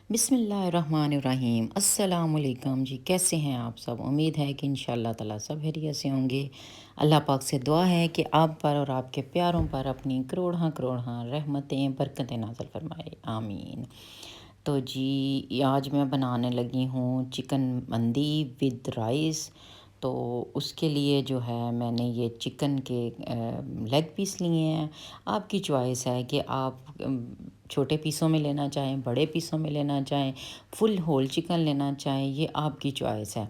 बिस्मिल्लाहिर्रहमानिर्रहीम अस्सलाम वालेकुम जी। कैसे हैं आप सब? उम्मीद है कि इंशाअल्लाह ताला सब खैरियत से होंगे। अल्लाह पाक से दुआ है कि आप पर और आपके प्यारों पर अपनी करोड़ों करोड़ों रहमतें बरकतें नाज़िल फरमाए, आमीन। तो जी आज मैं बनाने लगी हूँ चिकन मंदी विद राइस। तो उसके लिए जो है मैंने ये चिकन के लेग पीस लिए हैं। आपकी चॉइस है कि आप छोटे पीसों में लेना चाहें, बड़े पीसों में लेना चाहें, फुल होल चिकन लेना चाहें, ये आपकी चॉइस है।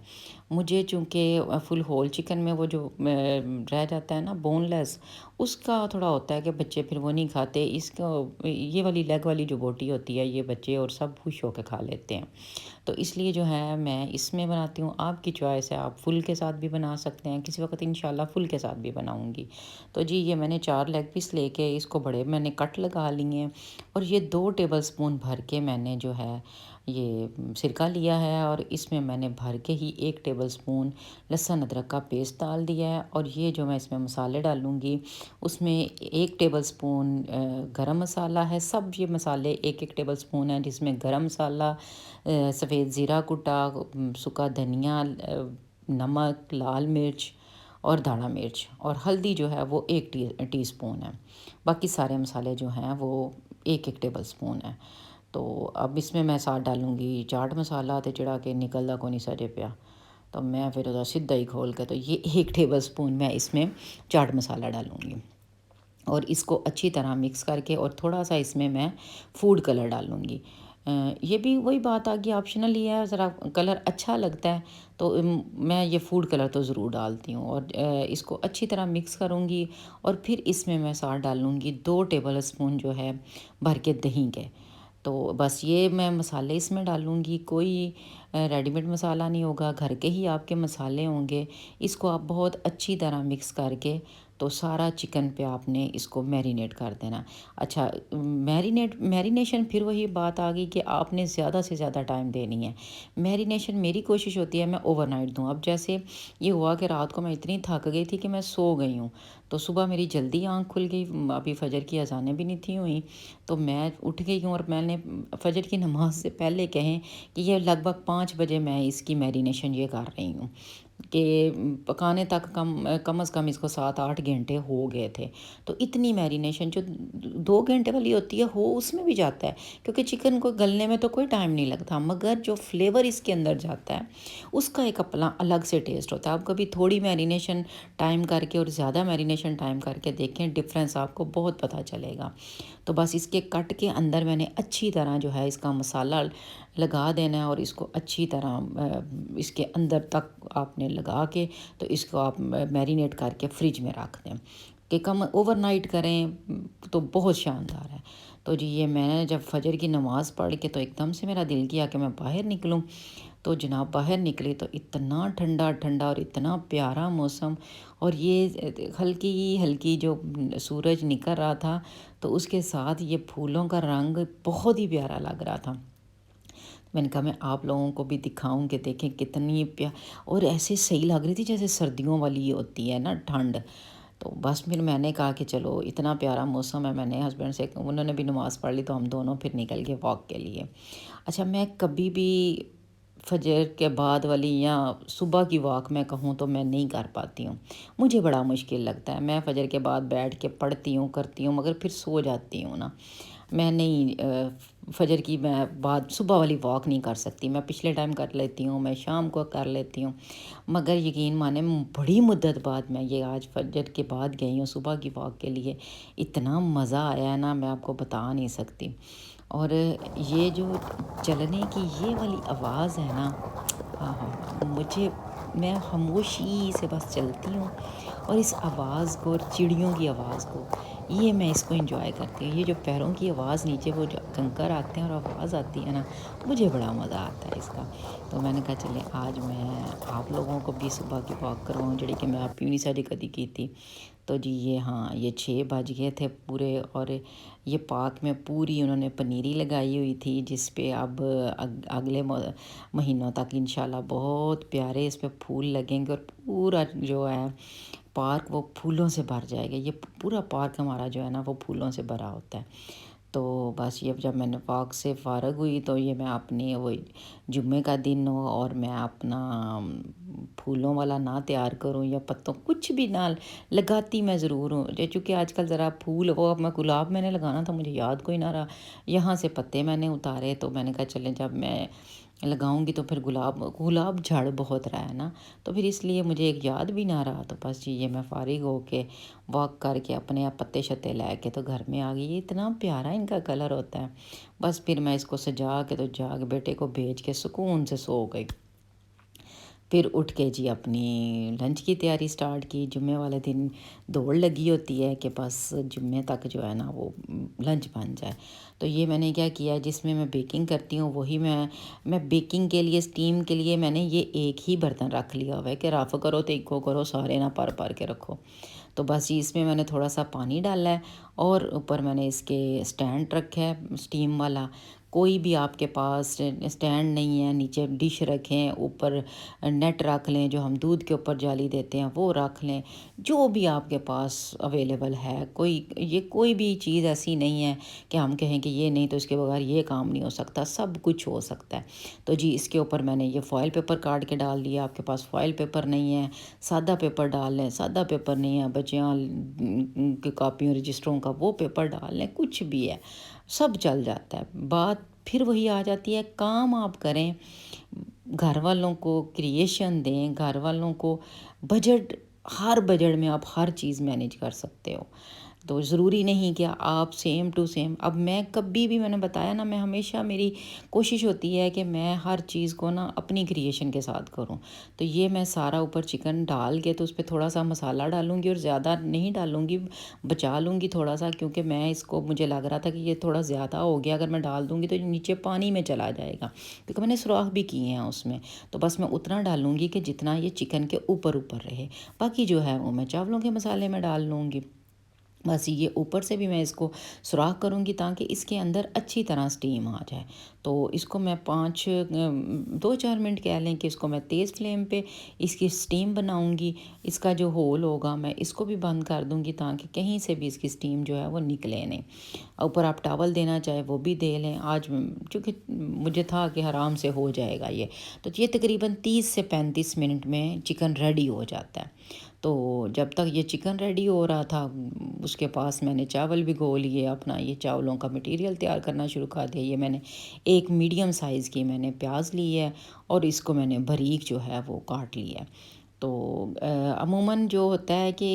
मुझे चूँकि फुल होल चिकन में वो जो रह जाता है ना बोनलेस, उसका थोड़ा होता है कि बच्चे फिर वो नहीं खाते। इसको ये वाली लेग वाली जो बोटी होती है ये बच्चे और सब खुश होकर खा लेते हैं। तो इसलिए जो है मैं इसमें बनाती हूँ। आपकी चॉइस है, आप फुल के साथ भी बना सकते हैं, किसी वक्त इंशाल्लाह फुल के साथ भी बनाऊँगी। तो जी ये मैंने 4 लेग पीस लेके इसको बड़े मैंने कट लगा लिए हैं और ये 2 टेबलस्पून भर के मैंने जो है ये सिरका लिया है और इसमें मैंने भर के ही 1 टेबलस्पून लहसुन अदरक का पेस्ट डाल दिया है। और ये जो मैं इसमें मसाले डालूँगी उसमें 1 टेबलस्पून गरम मसाला है। सब ये मसाले 1-1 टेबलस्पून है, जिसमें गरम मसाला, सफ़ेद ज़ीरा कुटा, सूखा धनिया, नमक, लाल मिर्च और दाढ़ा मिर्च और हल्दी जो है वो 1 टीस्पून है। बाकी सारे मसाले जो हैं वो 1-1 टेबलस्पून है। तो अब इसमें मैं साथ डालूँगी चाट मसाला ते जिहड़ा कि निकलदा कोई नहीं सजे पिया। तो मैं फिर ओहदा सीधा ही खोल के तो ये 1 टेबलस्पून मैं इसमें चाट मसाला डालूँगी और इसको अच्छी तरह मिक्स करके और थोड़ा-सा इसमें मैं फूड कलर डालूँगी। ये भी वही बात आ गई, ऑप्शनल ही है, ज़रा कलर अच्छा लगता है तो मैं ये फूड कलर तो ज़रूर डालती हूँ। और इसको अच्छी तरह मिक्स करूँगी और फिर इसमें मैं साथ डालूँगी 2 टेबल स्पून जो है भर के दही के। तो बस ये मैं मसाले इसमें डालूँगी, कोई रेडीमेड मसाला नहीं होगा, घर के ही आपके मसाले होंगे। इसको आप बहुत अच्छी तरह मिक्स करके तो सारा चिकन पे आपने इसको मैरिनेट कर देना। अच्छा, मैरिनेशन फिर वही बात आ गई कि आपने ज़्यादा से ज़्यादा टाइम देनी है। मैरिनेशन मेरी कोशिश होती है मैं ओवरनाइट दूँ। अब जैसे ये हुआ कि रात को मैं इतनी थक गई थी कि मैं सो गई हूँ, तो सुबह मेरी जल्दी आँख खुल गई, अभी फ़जर की अज़ानें भी नहीं थी हुई, तो मैं उठ गई हूँ और मैंने फ़जर की नमाज़ से पहले कहें कि ये लगभग 5 बजे मैं इसकी मैरिनेशन ये कर रही हूँ कि पकाने तक कम से कम इसको 7-8 घंटे हो गए थे। तो इतनी मैरिनेशन जो 2 घंटे वाली होती है हो उसमें भी जाता है, क्योंकि चिकन को गलने में तो कोई टाइम नहीं लगता, मगर जो फ्लेवर इसके अंदर जाता है उसका एक अपना अलग से टेस्ट होता है। आप कभी थोड़ी मैरिनेशन टाइम करके और ज़्यादा मैरिनेशन टाइम करके देखें, डिफरेंस आपको बहुत पता चलेगा। तो बस इसके कट के अंदर मैंने अच्छी तरह जो है इसका मसाला लगा देना है और इसको अच्छी तरह इसके अंदर तक आपने लगा के तो इसको आप मैरिनेट करके फ्रिज में रख दें कि कम ओवरनाइट करें तो बहुत शानदार है। तो जी ये मैंने जब फजर की नमाज़ पढ़ के तो एकदम से मेरा दिल किया कि मैं बाहर निकलूं। तो जनाब बाहर निकली तो इतना ठंडा ठंडा और इतना प्यारा मौसम, और ये हल्की हल्की जो सूरज निकल रहा था तो उसके साथ ये फूलों का रंग बहुत ही प्यारा लग रहा था। मैंने कहा मैं आप लोगों को भी दिखाऊं कि देखें कितनी प्या और ऐसे सही लग रही थी जैसे सर्दियों वाली होती है ना ठंड। तो बस फिर मैंने कहा कि चलो इतना प्यारा मौसम है, मैंने हस्बैंड से, उन्होंने भी नमाज़ पढ़ ली तो हम दोनों फिर निकल गए वॉक के लिए। अच्छा, मैं कभी भी फजर के बाद वाली या सुबह की वॉक मैं कहूँ तो मैं नहीं कर पाती हूँ, मुझे बड़ा मुश्किल लगता है। मैं फजर के बाद बैठ के पढ़ती हूँ करती हूँ मगर फिर सो जाती हूँ ना, मैं नहीं फजर की मैं बाद सुबह वाली वॉक नहीं कर सकती। मैं पिछले टाइम कर लेती हूँ, मैं शाम को कर लेती हूँ, मगर यकीन माने बड़ी मुद्दत बाद मैं ये आज फजर के बाद गई हूँ सुबह की वॉक के लिए। इतना मज़ा आया है ना, मैं आपको बता नहीं सकती। और ये जो चलने की ये वाली आवाज़ है ना, हाँ हाँ हाँ, मुझे, मैं खामोशी से बस चलती हूँ और इस आवाज़ को और चिड़ियों की आवाज़ को, ये मैं इसको एंजॉय करती हूँ। ये जो पैरों की आवाज़ नीचे वो जो कंकर आते हैं और आवाज़ आती है ना, मुझे बड़ा मज़ा आता है इसका। तो मैंने कहा चले आज मैं आप लोगों को भी सुबह की वॉक करवाऊँ जड़ी कि मैं आप भी नहीं सारी कदी की थी। तो जी ये हाँ, ये 6 बज गए थे पूरे और ये पार्क में पूरी उन्होंने पनीरी लगाई हुई थी जिस पे अब अगले महीनों तक इंशाल्लाह बहुत प्यारे इस पे फूल लगेंगे और पूरा जो है पार्क वो फूलों से भर जाएगा। ये पूरा पार्क हमारा जो है ना वो फूलों से भरा होता है। तो बस ये जब मैंने वॉक से फ़ारग हुई तो ये मैं अपनी वो जुम्मे का दिन हो और मैं अपना फूलों वाला ना तैयार करूँ या पत्तों कुछ भी ना लगाती मैं ज़रूर हूँ। ये चूँकि आजकल ज़रा फूल वो अब मैं गुलाब मैंने लगाना था, मुझे याद कोई ना रहा। यहाँ से पत्ते मैंने उतारे तो मैंने कहा चलें जब मैं लगाऊंगी तो फिर गुलाब गुलाब झड़ बहुत रहा है ना, तो फिर इसलिए मुझे एक याद भी ना रहा। तो बस जी ये मैं फ़ारिग होके वॉक करके अपने आप पत्ते शत्ते लेके तो घर में आ गई। ये इतना प्यारा इनका कलर होता है। बस फिर मैं इसको सजा के तो जाके बेटे को भेज के सुकून से सो गई। फिर उठ के जी अपनी लंच की तैयारी स्टार्ट की। जुम्मे वाले दिन दौड़ लगी होती है कि बस जुम्मे तक जो है ना वो लंच बन जाए। तो ये मैंने क्या किया, जिसमें मैं बेकिंग करती हूँ वही मैं बेकिंग के लिए स्टीम के लिए मैंने ये एक ही बर्तन रख लिया हुआ है कि रफ़ करो तो इको करो, सारे ना पर के रखो। तो बस जी इसमें मैंने थोड़ा सा पानी डाला है और ऊपर मैंने इसके स्टैंड रखा है स्टीम वाला। कोई भी आपके पास स्टैंड नहीं है, नीचे डिश रखें, ऊपर नेट रख लें, जो हम दूध के ऊपर जाली देते हैं वो रख लें। जो भी आपके पास अवेलेबल है, कोई भी चीज़ ऐसी नहीं है कि हम कहें कि ये नहीं तो इसके बगैर ये काम नहीं हो सकता, सब कुछ हो सकता है। तो जी इसके ऊपर मैंने ये फॉइल पेपर काट के डाल दिया। आपके पास फॉइल पेपर नहीं है, सादा पेपर डाल लें। सादा पेपर नहीं है, बच्चियाँ की कापियों रजिस्टरों का वो पेपर डाल लें, कुछ भी है सब चल जाता है। बात फिर वही आ जाती है, काम आप करें, घर वालों को क्रिएशन दें, घर वालों को बजट, हर बजट में आप हर चीज़ मैनेज कर सकते हो। तो ज़रूरी नहीं कि आप सेम टू सेम, अब मैं कभी भी मैंने बताया ना, मैं हमेशा मेरी कोशिश होती है कि मैं हर चीज़ को ना अपनी क्रिएशन के साथ करूं। तो ये मैं सारा ऊपर चिकन डाल के तो उस पर थोड़ा सा मसाला डालूंगी और ज़्यादा नहीं डालूंगी, बचा लूँगी थोड़ा सा, क्योंकि मैं इसको मुझे लग रहा था कि ये थोड़ा ज़्यादा हो गया, अगर मैं डाल दूँगी तो नीचे पानी में चला जाएगा, क्योंकि मैंने सुराख भी किए हैं उसमें। तो बस मैं उतना डालूँगी कि जितना ये चिकन के ऊपर ऊपर रहे, बाकी जो है वो मैं चावलों के मसाले में डाल लूँगी। बस ये ऊपर से भी मैं इसको सुराख करूँगी ताकि इसके अंदर अच्छी तरह स्टीम आ जाए। तो इसको मैं 2-4 मिनट कह लें कि इसको मैं तेज़ फ्लेम पे इसकी स्टीम बनाऊँगी। इसका जो होल होगा मैं इसको भी बंद कर दूँगी ताकि कहीं से भी इसकी स्टीम जो है वो निकले नहीं। ऊपर आप टॉवल देना चाहे वो भी दे लें। आज चूँकि मुझे था कि आराम से हो जाएगा ये, तो ये तकरीबन 30 से 35 मिनट में चिकन रेडी हो जाता है। तो जब तक ये चिकन रेडी हो रहा था उसके पास मैंने चावल भिगो लिए, अपना ये चावलों का मटेरियल तैयार करना शुरू कर दिया। ये मैंने एक मीडियम साइज़ की मैंने प्याज ली है और इसको मैंने बारीक जो है वो काट लिया है। तो अमूमन जो होता है कि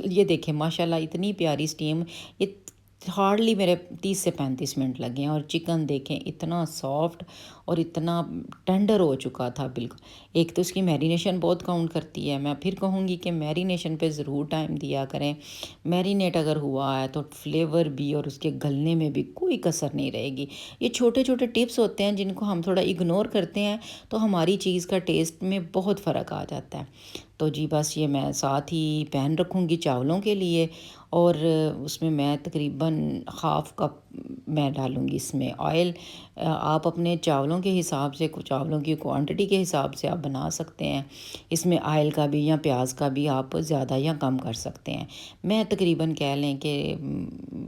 ये देखें माशाल्लाह इतनी प्यारी स्टीम, ये हार्डली मेरे 30 से 35 मिनट लगे हैं और चिकन देखें इतना सॉफ्ट और इतना टेंडर हो चुका था बिल्कुल। एक तो इसकी मैरिनेशन बहुत काउंट करती है, मैं फिर कहूँगी कि मैरिनेशन पे ज़रूर टाइम दिया करें। मैरिनेट अगर हुआ है तो फ्लेवर भी और उसके गलने में भी कोई कसर नहीं रहेगी। ये छोटे छोटे टिप्स होते हैं जिनको हम थोड़ा इग्नोर करते हैं तो हमारी चीज़ का टेस्ट में बहुत फ़र्क आ जाता है। तो जी बस ये मैं साथ ही पैन रखूँगी चावलों के लिए और उसमें मैं तकरीबन हाफ़ कप मैं डालूँगी इसमें ऑयल। आप अपने चावलों के हिसाब से, चावलों की क्वांटिटी के हिसाब से आप बना सकते हैं। इसमें ऑयल का भी या प्याज का भी आप ज़्यादा या कम कर सकते हैं। मैं तकरीबन कह लें कि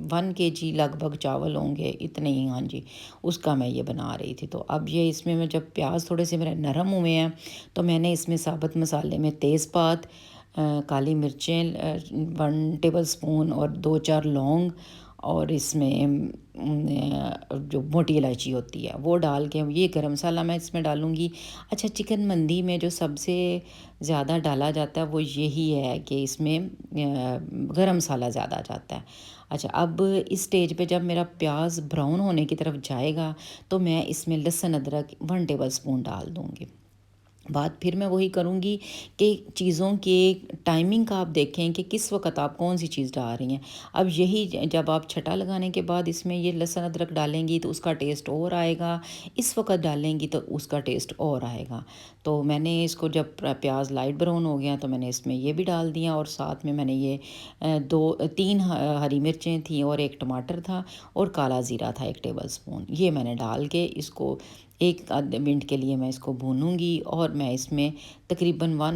1 kg लगभग चावल होंगे इतने ही, हाँ जी, उसका मैं ये बना रही थी। तो अब ये इसमें मैं जब प्याज थोड़े से मेरे नरम हुए हैं तो मैंने इसमें साबुत मसाले में तेज़पात, काली मिर्चें 1 टेबल स्पून और 2-4 लौंग और इसमें जो मोटी इलायची होती है वो डाल के ये गरम मसाला मैं इसमें डालूँगी। अच्छा, चिकन मंदी में जो सबसे ज़्यादा डाला जाता है वो यही है कि इसमें गरम मसाला ज़्यादा जाता है। अच्छा, अब इस स्टेज पे जब मेरा प्याज ब्राउन होने की तरफ जाएगा तो मैं इसमें लहसुन अदरक 1 टेबल स्पून डाल दूँगी। बात फिर मैं वही करूँगी कि चीज़ों के टाइमिंग का आप देखें कि किस वक़्त आप कौन सी चीज़ डाल रही हैं। अब यही जब आप छटा लगाने के बाद इसमें ये लहसुन अदरक डालेंगी तो उसका टेस्ट और आएगा, इस वक़्त डालेंगी तो उसका टेस्ट और आएगा। तो मैंने इसको जब प्याज लाइट ब्राउन हो गया तो मैंने इसमें ये भी डाल दिया और साथ में मैंने ये 2-3 हरी मिर्चें थी और 1 टमाटर था और काला ज़ीरा था 1 टेबल स्पून। ये मैंने डाल के इसको एक आधे मिनट के लिए मैं इसको भूनूंगी और मैं इसमें तकरीबन 1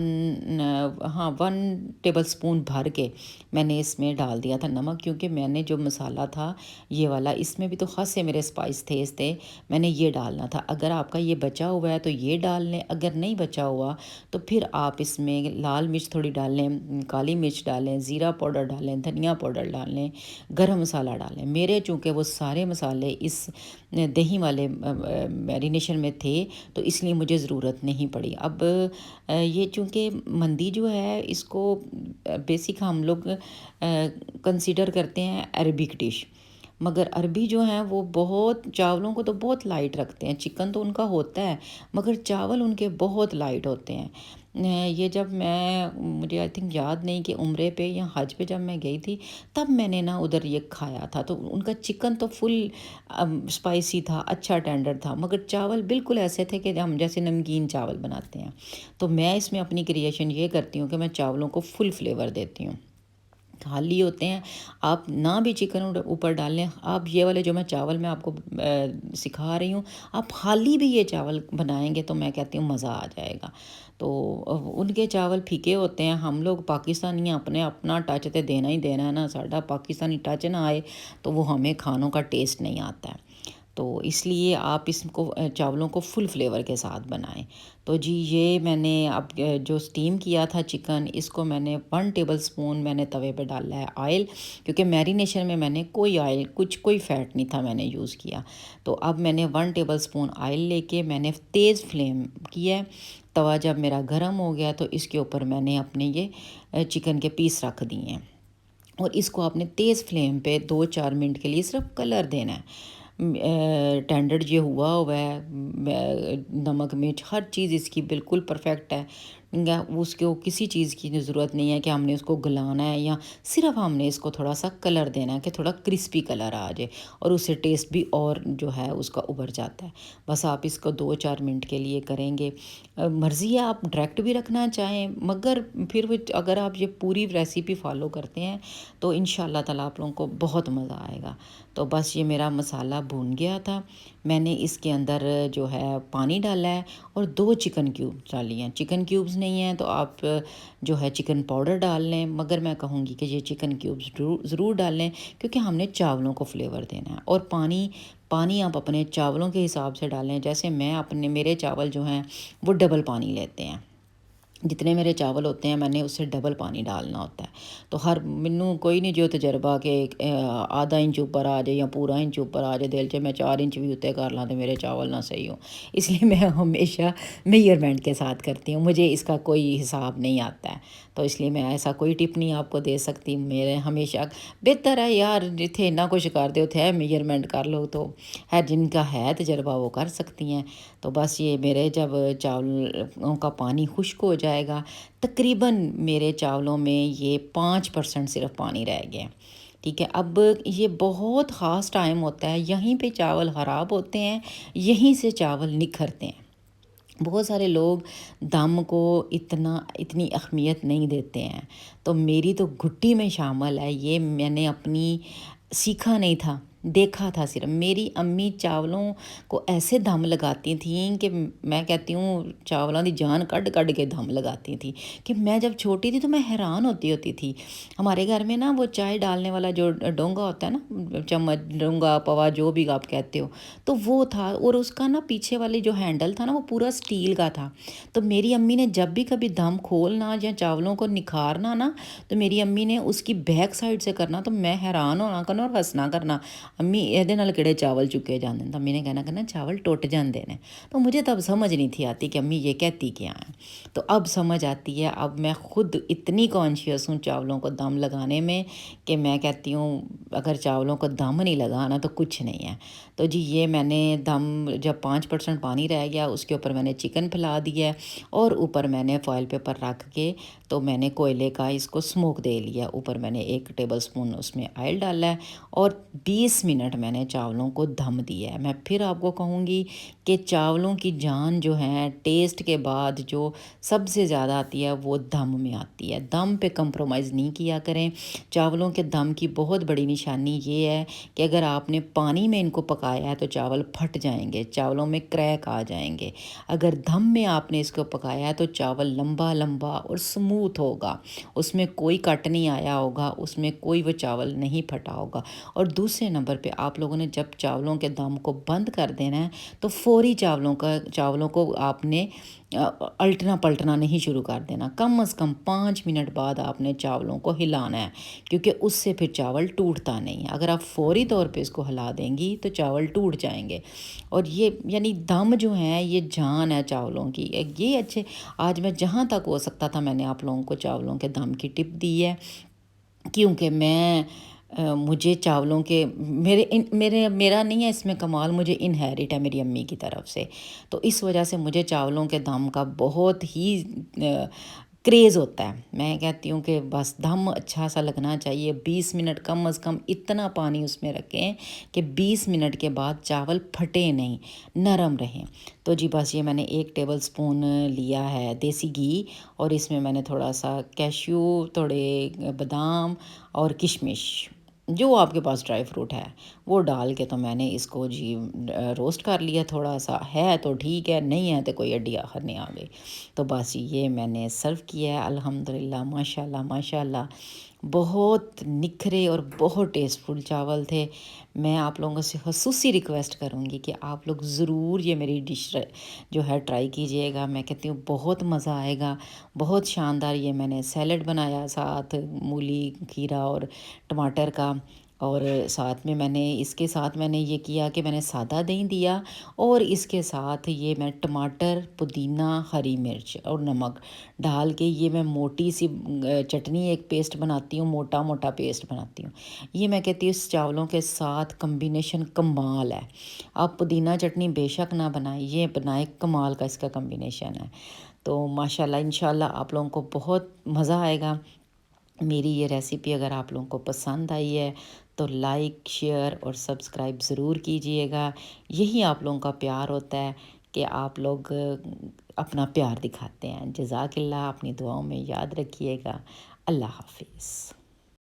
टेबल स्पून भर के मैंने इसमें डाल दिया था नमक, क्योंकि मैंने जो मसाला था ये वाला, इसमें भी तो खासे मेरे स्पाइस थे, मैंने ये डालना था। अगर आपका ये बचा हुआ है तो ये डाल लें, अगर नहीं बचा हुआ तो फिर आप इसमें लाल मिर्च थोड़ी डाल लें, काली मिर्च डालें, ज़ीरा पाउडर डालें, धनिया पाउडर डाल लें, गरम मसाला डालें। मेरे चूँकि वो सारे मसाले इस दही वाले मैरिनेशन में थे तो इसलिए मुझे ज़रूरत नहीं पड़ी। अब ये चूँकि मंदी जो है इसको बेसिक हम लोग कंसीडर करते हैं अरबिक डिश, मगर अरबी जो हैं वो बहुत चावलों को तो बहुत लाइट रखते हैं। चिकन तो उनका होता है मगर चावल उनके बहुत लाइट होते हैं। ये जब मुझे आई थिंक याद नहीं कि उम्रे पे या हज पे जब मैं गई थी तब मैंने ना उधर ये खाया था, तो उनका चिकन तो फुल स्पाइसी था, अच्छा टेंडर था, मगर चावल बिल्कुल ऐसे थे कि हम जैसे नमकीन चावल बनाते हैं। तो मैं इसमें अपनी क्रिएशन ये करती हूँ कि मैं चावलों को फुल फ्लेवर देती हूँ। खाली होते हैं, आप ना भी चिकन ऊपर डाल लें, आप ये वाले जो मैं चावल मैं आपको सिखा रही हूँ, आप खाली भी ये चावल बनाएंगे तो मैं कहती हूँ मज़ा आ जाएगा। तो उनके चावल फीके होते हैं, हम लोग पाकिस्तानी अपने अपना टच तो देना ही देना है ना, साडा पाकिस्तानी टच ना आए तो वो हमें खानों का टेस्ट नहीं आता है। तो इसलिए आप इसको चावलों को फुल फ्लेवर के साथ बनाएं। तो जी ये मैंने अब जो स्टीम किया था चिकन, इसको मैंने 1 टेबल स्पून मैंने तवे पे डाला है ऑयल, क्योंकि मैरिनेशन में मैंने कोई ऑयल कोई फ़ैट नहीं था मैंने यूज़ किया। तो अब मैंने 1 टेबल स्पून ऑयल लेके मैंने तेज़ फ्लेम किया है। तवा जब मेरा गर्म हो गया तो इसके ऊपर मैंने अपने ये चिकन के पीस रख दिए हैं और इसको आपने तेज़ फ्लेम पे 2-4 मिनट के लिए सिर्फ कलर देना है। टेंडर ये हुआ है, नमक मिर्च हर चीज़ इसकी बिल्कुल परफेक्ट है। या उसको किसी चीज़ की ज़रूरत नहीं है कि हमने उसको गलाना है, या सिर्फ हमने इसको थोड़ा सा कलर देना है कि थोड़ा क्रिस्पी कलर आ जाए और उससे टेस्ट भी और जो है उसका उभर जाता है। बस आप इसको 2-4 मिनट के लिए करेंगे। मर्ज़ी है आप डायरेक्ट भी रखना चाहें, मगर फिर भी अगर आप ये पूरी रेसिपी फॉलो करते हैं तो इंशाल्लाह ताला आप लोगों को बहुत मज़ा आएगा। तो बस ये मेरा मसाला भून गया था, मैंने इसके अंदर जो है पानी डाला है और 2 चिकन क्यूब डाली हैं। चिकन क्यूब्स नहीं हैं तो आप जो है चिकन पाउडर डाल लें, मगर मैं कहूँगी कि ये चिकन क्यूब्स ज़रूर डाल लें, क्योंकि हमने चावलों को फ्लेवर देना है। और पानी पानी आप अपने चावलों के हिसाब से डालें। जैसे मेरे चावल जो हैं वो डबल पानी लेते हैं, जितने मेरे चावल होते हैं मैंने उससे डबल पानी डालना होता है। तो हर मैनू कोई नहीं जो तजर्बा के आधा इंच ऊपर आ जाए या पूरा इंच ऊपर आ जाए, दिल च मैं 4 इंच भी उत्ते कर ला तो मेरे चावल ना सही हो। इसलिए मैं हमेशा मेजरमेंट के साथ करती हूँ, मुझे इसका कोई हिसाब नहीं आता है। तो इसलिए मैं ऐसा कोई टिप नहीं आपको दे सकती। मेरे हमेशा बेहतर है यार, जिथे इन्ना कुछ करते उथे है मेजरमेंट कर लो, तो है जिनका है तजर्बा वो कर सकती हैं। तो बस ये मेरे जब चावलों का पानी खुश्क हो जाएगा, तकरीबन मेरे चावलों में ये 5% सिर्फ पानी रह गया। ठीक है, अब ये बहुत ख़ास टाइम होता है, यहीं पे चावल ख़राब होते हैं, यहीं से चावल निखरते हैं। बहुत सारे लोग दम को इतनी अहमियत नहीं देते हैं, तो मेरी तो घुट्टी में शामिल है। ये मैंने अपनी सीखा नहीं था, देखा था सिर्फ। मेरी अम्मी चावलों को ऐसे दम लगाती थीं कि मैं कहती हूँ चावलों की जान कढ़ कढ़ के दम लगाती थी, कि मैं जब छोटी थी तो मैं हैरान होती थी। हमारे घर में ना वो चाय डालने वाला जो डोंगा होता है ना, चम्मच डोंगा पवा जो भी आप कहते हो, तो वो था, और उसका ना पीछे वाली जो हैंडल था ना वो पूरा स्टील का था। तो मेरी अम्मी ने जब भी कभी दम खोलना या चावलों को निखारना ना, तो मेरी अम्मी ने उसकी बैक साइड से करना, तो मैं हैरान होना करना और हंसना करना, अम्मी ਇਹਦੇ ਨਾਲ ਕਿਹੜੇ चावल चुके जाते हैं। तो अम्मी ने कहना करना चावल टुट जाते हैं। तो मुझे तब समझ नहीं थी आती कि अम्मी ये कहती क्या है। तो अब समझ आती है, अब मैं ख़ुद इतनी कॉन्शियस हूँ चावलों को दम लगाने में कि मैं कहती हूँ अगर चावलों को दम नहीं लगाना तो कुछ नहीं है। तो जी ये मैंने दम जब 5% पानी रह गया उसके ऊपर मैंने चिकन फैला दिया है और ऊपर मैंने फॉइल पेपर रख के तो मैंने कोयले का इसको स्मोक दे लिया। ऊपर मैंने 1 टेबल स्पून उसमें ऑयल डाला है और 20 20 मिनट मैंने चावलों को दम दिया है। मैं फिर आपको कहूँगी कि चावलों की जान जो है टेस्ट के बाद जो सबसे ज़्यादा आती है वो दम में आती है। दम पे कंप्रोमाइज़ नहीं किया करें। चावलों के दम की बहुत बड़ी निशानी ये है कि अगर आपने पानी में इनको पकाया है तो चावल फट जाएंगे, चावलों में क्रैक आ जाएंगे। अगर दम में आपने इसको पकाया है तो चावल लंबा लंबा और स्मूथ होगा, उसमें कोई कट नहीं आया होगा, उसमें कोई वो चावल नहीं फटा होगा। और दूसरे नंबर पे आप लोगों ने जब चावलों के दम को बंद कर देना है तो फ़ौरी चावलों को आपने अल्टना पलटना नहीं शुरू कर देना। कम से कम 5 मिनट बाद आपने चावलों को हिलाना है, क्योंकि उससे फिर चावल टूटता नहीं। अगर आप फ़ौरी तौर पे इसको हिला देंगी तो चावल टूट जाएंगे। और ये यानी दम जो है ये जान है चावलों की। ये अच्छे, आज मैं जहाँ तक हो सकता था मैंने आप लोगों को चावलों के दम की टिप दी है, क्योंकि मुझे चावलों के मेरा नहीं है इसमें कमाल, मुझे इनहेरिट है मेरी अम्मी की तरफ से। तो इस वजह से मुझे चावलों के दम का बहुत ही क्रेज़ होता है। मैं कहती हूँ कि बस दम अच्छा सा लगना चाहिए। 20 मिनट कम से कम इतना पानी उसमें रखें कि 20 मिनट के बाद चावल फटे नहीं, नरम रहें। तो जी बस ये मैंने 1 टेबल स्पून लिया है देसी घी, और इसमें मैंने थोड़ा सा कैश्यू, थोड़े बादाम और किशमिश, जो आपके पास ड्राई फ्रूट है वो डाल के तो मैंने इसको जी रोस्ट कर लिया। थोड़ा सा है तो ठीक है, नहीं है तो कोई अड्डी आखिर नहीं आ गई। तो बस ये मैंने सर्व किया है। अल्हम्दुलिल्लाह, माशाल्लाह माशाल्लाह, बहुत निखरे और बहुत टेस्टफुल चावल थे। मैं आप लोगों से ख़ुसूसी रिक्वेस्ट करूँगी कि आप लोग ज़रूर ये मेरी डिश जो है ट्राई कीजिएगा। मैं कहती हूँ बहुत मज़ा आएगा, बहुत शानदार। ये मैंने सैलड बनाया साथ मूली, खीरा और टमाटर का, और साथ में इसके साथ मैंने ये किया कि मैंने सादा दही दिया, और इसके साथ ये मैं टमाटर, पुदीना, हरी मिर्च और नमक डाल के ये मैं मोटी सी चटनी एक पेस्ट बनाती हूँ, मोटा मोटा पेस्ट बनाती हूँ। ये मैं कहती हूँ इस चावलों के साथ कम्बिनेशन कमाल है। आप पुदीना चटनी बेशक ना बनाएं, ये बनाए, कमाल का इसका कम्बिनेशन है। तो माशाल्लाह इंशाल्लाह आप लोगों को बहुत मज़ा आएगा। मेरी ये रेसिपी अगर आप लोगों को पसंद आई है तो लाइक, शेयर और सब्सक्राइब ज़रूर कीजिएगा। यही आप लोगों का प्यार होता है कि आप लोग अपना प्यार दिखाते हैं। जज़ाकिल्लाह, अपनी दुआओं में याद रखिएगा। अल्लाह हाफिज़।